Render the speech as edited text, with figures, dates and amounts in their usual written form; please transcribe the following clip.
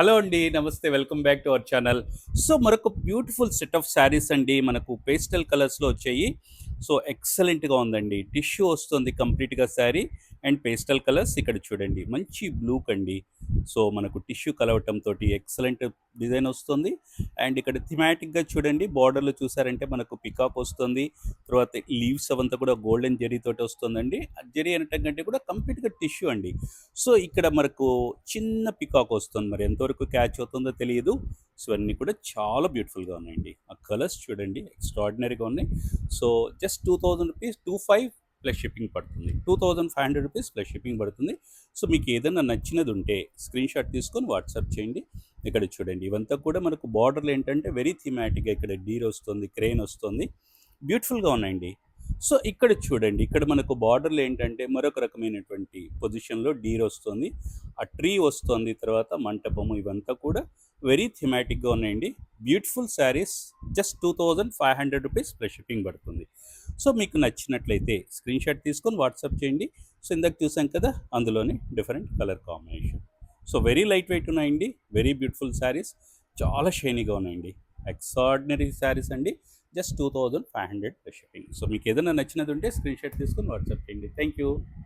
Hello అండి. నమస్తే. Welcome back to our channel. So, మరొక బ్యూటిఫుల్ సెట్ ఆఫ్ శారీస్ అండి. మనకు పేస్టల్ కలర్స్‌లో వచ్చాయి. సో, ఎక్సలెంట్‌గా ఉందండి. టిష్యూ వస్తుంది కంప్లీట్‌గా శారీ అండ్ పేస్టల్ కలర్స్ ఇక్కడ చూడండి. మంచి బ్లూకండి. సో, మనకు టిష్యూ కలవటంతోటి ఎక్సలెంట్ డిజైన్ వస్తుంది. అండ్ ఇక్కడ థీమాటిక్‌గా చూడండి బోర్డర్‌లో చూసారంటే మనకు పికాక్ వస్తుంది. తర్వాత లీవ్స్ అవంతా కూడా గోల్డెన్ జెరీతోటి వస్తుందండి. జెరీ అనటం కంటే కూడా కంప్లీట్‌గా టిష్యూ అండి. సో, ఇక్కడ మనకు చిన్న పికాక్ వస్తుంది. మరి ఎంతవరకు క్యాచ్ అవుతుందో తెలియదు. సో, అన్నీ కూడా చాలా బ్యూటిఫుల్‌గా ఉన్నాయండి. ఆ కలర్స్ చూడండి ఎక్స్ట్రార్డినరీగా ఉన్నాయి. సో, జస్ట్ రూ. 25 ప్లస్ షిప్పింగ్ పడుతుంది. రూ. 2500 ప్లస్ షిప్పింగ్ పడుతుంది. సో, మీకు ఏదైనా నచ్చినది ఉంటే స్క్రీన్‌షాట్ తీసుకొని వాట్సాప్ చేయండి. ఇక్కడ చూడండి ఇవంతా కూడా మనకు బార్డర్‌లో ఏంటంటే వెరీ థీమాటిక్‌గా ఇక్కడ డీర్ వస్తుంది, క్రేన్ వస్తుంది. బ్యూటిఫుల్‌గా ఉన్నాయండి. సో, ఇక్కడ చూడండి. ఇక్కడ మనకు బార్డర్‌లో ఏంటంటే మరొక రకమైనటువంటి పొజిషన్‌లో డీర్ వస్తుంది. ఆ ట్రీ వస్తుంది. తర్వాత మంటపము ఇవంతా కూడా వెరీ థీమాటిక్‌గా ఉన్నాయండి. బ్యూటిఫుల్ శారీస్ జస్ట్ రూ. 2500 ప్లస్ షిప్పింగ్ పడుతుంది. సో, మీకు నచ్చినట్లయితే స్క్రీన్‌షాట్ తీసుకొని వాట్సాప్ చేయండి. సో, ఇందాక చూసాం కదా! అందులోనే different colour combination. So, very light weight ఉన్నాయండి. Very beautiful saris. చాలా షైనీగా ఉన్నాయండి. ఎక్స్ట్రార్డినరీ శారీస్ అండి. Just 2500 plus shipping. సో, మీకు ఏదైనా నచ్చినది ఉంటే స్క్రీన్‌షాట్ తీసుకొని వాట్సాప్ చేయండి. Thank you.